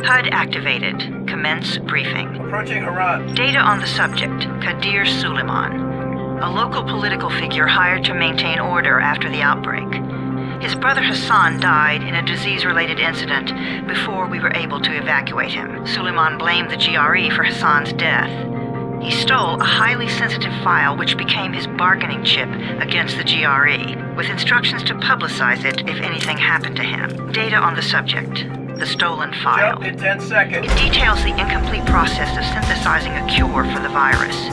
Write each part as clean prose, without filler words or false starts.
HUD activated. Commence briefing. Approaching Harad. Data on the subject, Kadir Suleiman. A local political figure hired to maintain order after the outbreak. His brother Hassan died in a disease-related incident before we were able to evacuate him. Suleiman blamed the GRE for Hassan's death. He stole a highly sensitive file which became his bargaining chip against the GRE, with instructions to publicize it if anything happened to him. Data on the subject, the stolen file. Jump in 10 seconds. It details the incomplete process of synthesizing a cure for the virus.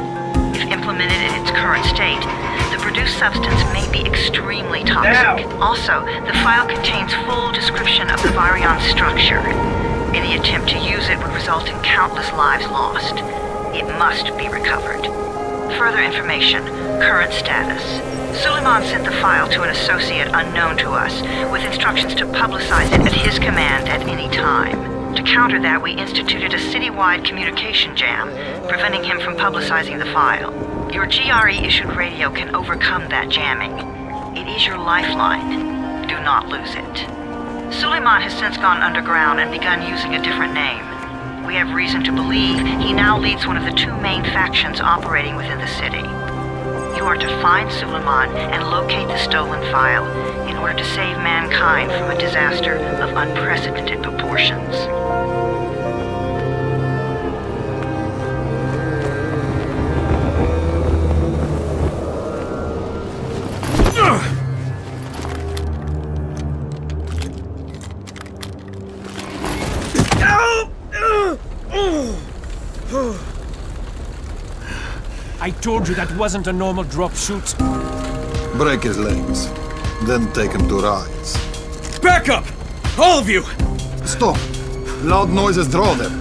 If implemented in its current state, the produced substance may be extremely toxic. Now. Also, the file contains full description of the virion's structure. Any attempt to use it would result in countless lives lost. It must be recovered. Further information, current status. Suleiman sent the file to an associate unknown to us, with instructions to publicize it at his command at any time. To counter that, we instituted a citywide communication jam, preventing him from publicizing the file. Your GRE-issued radio can overcome that jamming. It is your lifeline. Do not lose it. Suleiman has since gone underground and begun using a different name. We have reason to believe he now leads one of the two main factions operating within the city. You are to find Suleiman and locate the stolen file in order to save mankind from a disaster of unprecedented proportions. I told you that wasn't a normal drop shoot. Break his legs, then take him to rides. Back up! All of you! Stop! Loud noises draw them.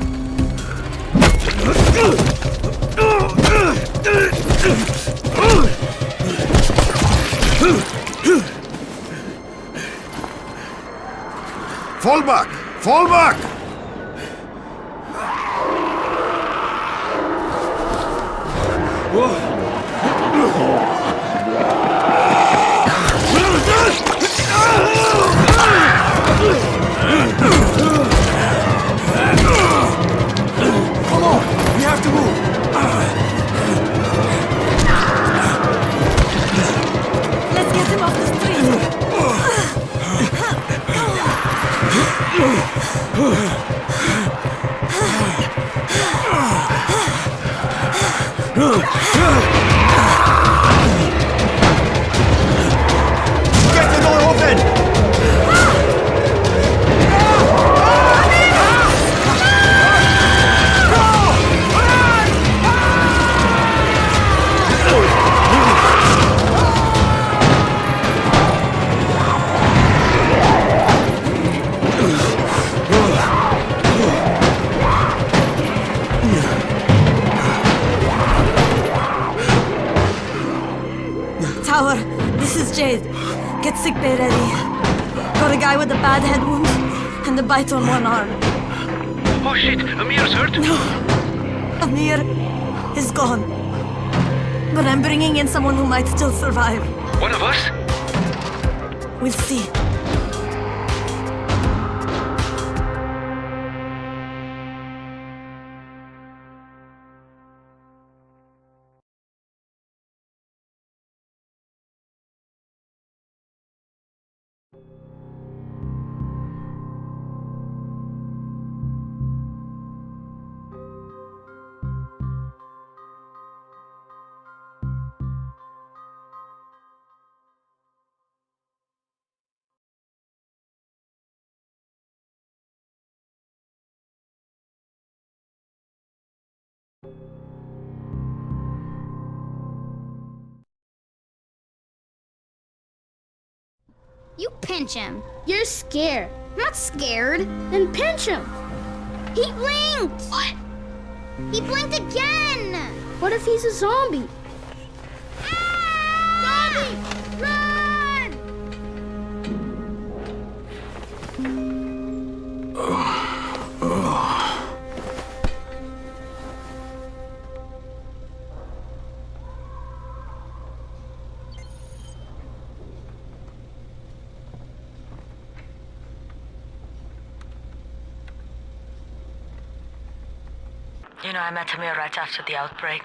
Fall back! Fall back! Come on! We have to move! Let's get him off the street! Get the door open! Tower, this is Jade. Get sickbay ready. Got a guy with a bad head wound and a bite on one arm. Oh shit, Amir's hurt? No, Amir is gone. But I'm bringing in someone who might still survive. One of us? We'll see. You pinch him. You're scared. I'm not scared. Then pinch him. He blinked! What? He blinked again! What if he's a zombie? Ah! Zombie! Run! You know, I met Amir right after the outbreak.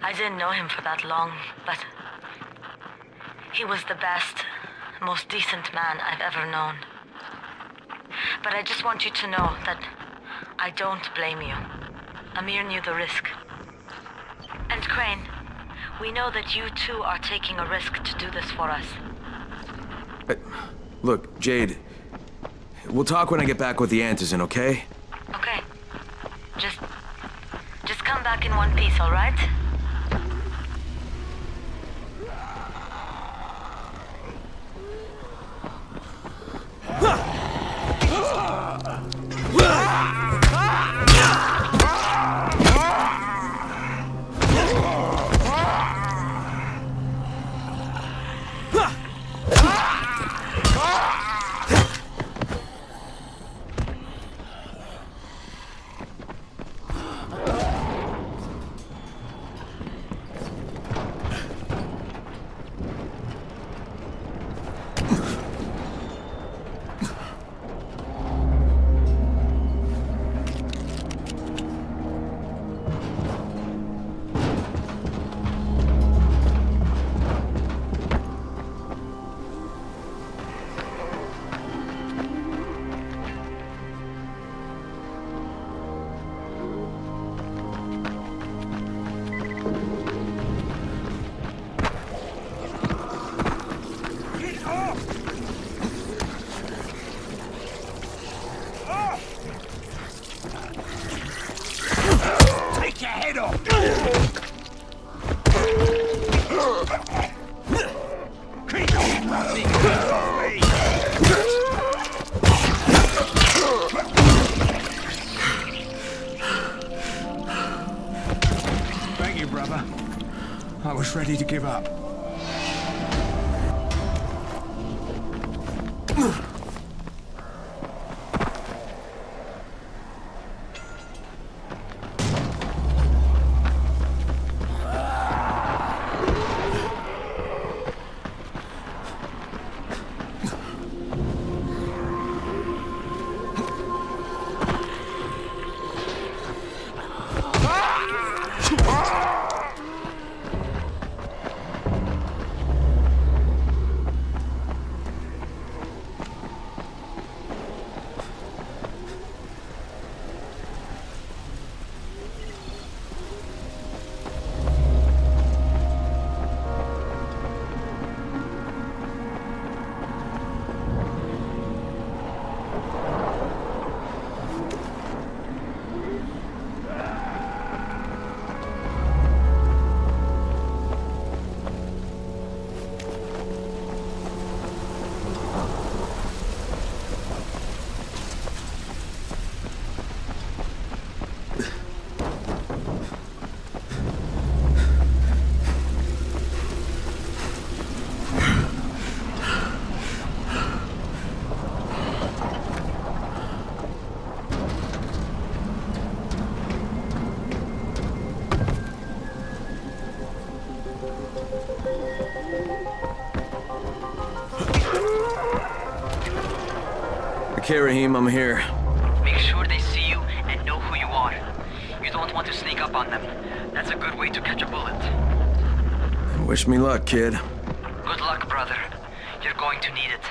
I didn't know him for that long, but he was the best, most decent man I've ever known. But I just want you to know that I don't blame you. Amir knew the risk. And Crane, we know that you too are taking a risk to do this for us. Look, Jade, we'll talk when I get back with the Anderson, okay? Okay. Just come back in one piece, all right? Take your head off! Thank you, brother. I was ready to give up. Okay, Raheem, I'm here. Make sure they see you and know who you are. You don't want to sneak up on them. That's a good way to catch a bullet. Wish me luck, kid. Good luck, brother. You're going to need it.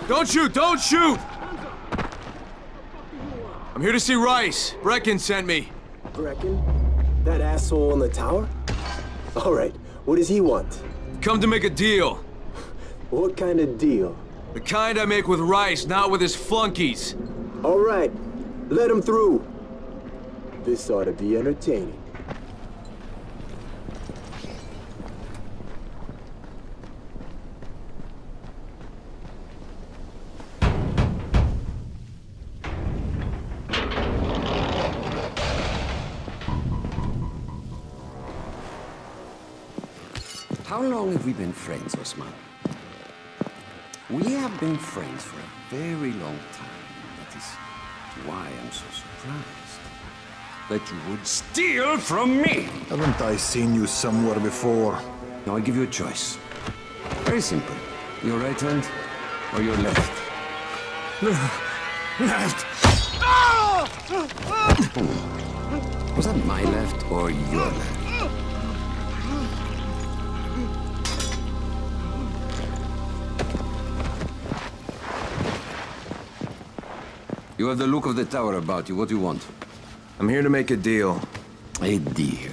Don't shoot! Don't shoot! I'm here to see Rice. Brecken sent me. Brecken? That asshole on the tower? Alright, what does he want? Come to make a deal. What kind of deal? The kind I make with Rice, not with his flunkies. Alright, let him through. This ought to be entertaining. How long have we been friends, Osman? We have been friends for a very long time. That is why I'm so surprised that you would steal from me. Haven't I seen you somewhere before? Now I give you a choice. Very simple. Your right hand or your left? Left! Was that my left or your left? You have the look of the tower about you. What do you want? I'm here to make a deal. A deal.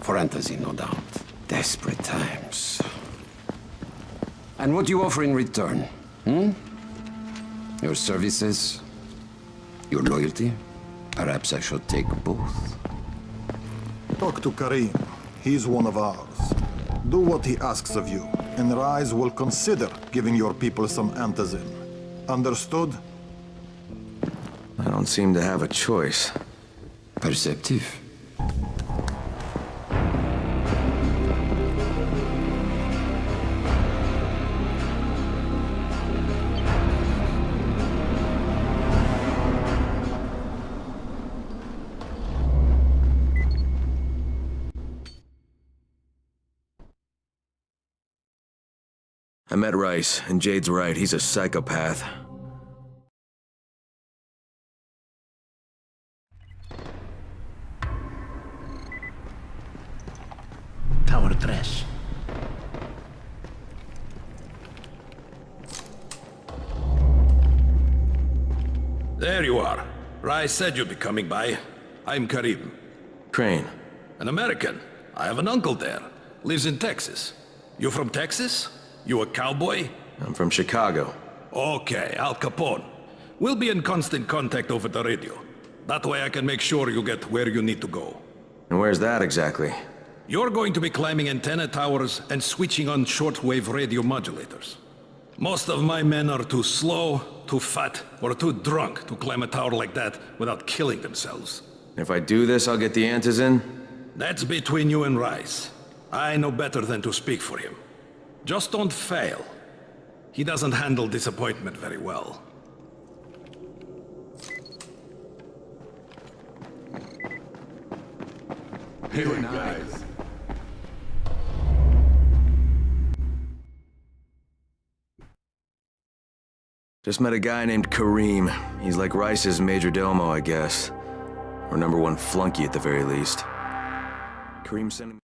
For Antazin, no doubt. Desperate times. And what do you offer in return? Your services? Your loyalty? Perhaps I should take both. Talk to Karim. He's one of ours. Do what he asks of you, and Rise will consider giving your people some antizin. Understood? I don't seem to have a choice. Perceptive. I met Rice, and Jade's right, he's a psychopath. Tower 3. There you are. Rice said you'd be coming by. I'm Karim. Crane. An American. I have an uncle there. Lives in Texas. You from Texas? You a cowboy? I'm from Chicago. Okay, Al Capone. We'll be in constant contact over the radio. That way I can make sure you get where you need to go. And where's that exactly? You're going to be climbing antenna towers and switching on shortwave radio modulators. Most of my men are too slow, too fat, or too drunk to climb a tower like that without killing themselves. If I do this, I'll get the antizin? That's between you and Rice. I know better than to speak for him. Just don't fail. He doesn't handle disappointment very well. Hey guys. Just met a guy named Karim. He's like Rice's major domo, I guess. Or #1 flunky at the very least. Karim sent me...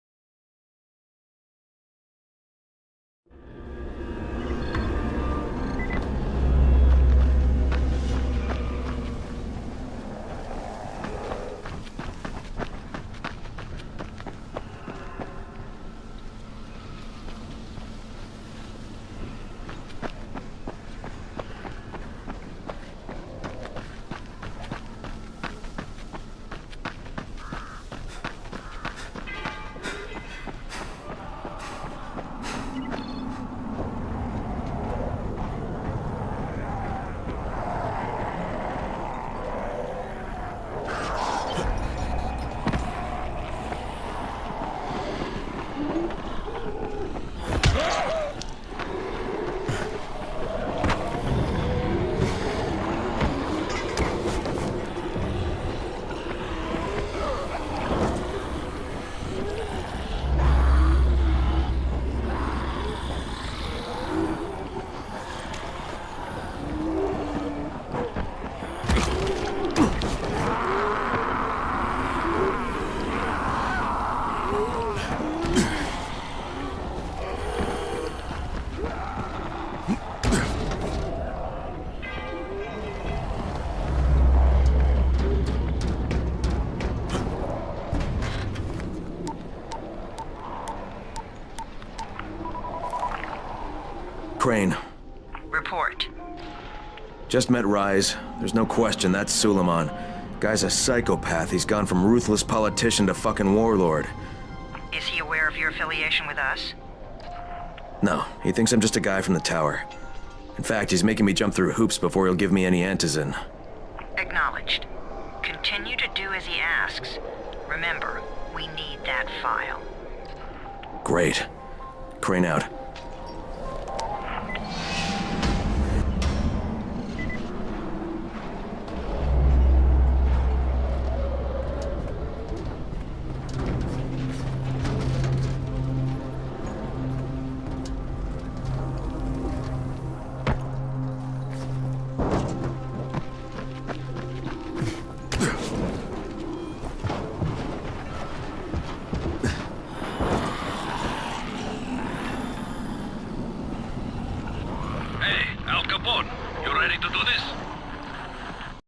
Crane. Report. Just met Rise. There's no question, that's Suleiman. Guy's a psychopath. He's gone from ruthless politician to fucking warlord. Is he aware of your affiliation with us? No, he thinks I'm just a guy from the tower. In fact, he's making me jump through hoops before he'll give me any antizin. Acknowledged. Continue to do as he asks. Remember, we need that file. Great. Crane out.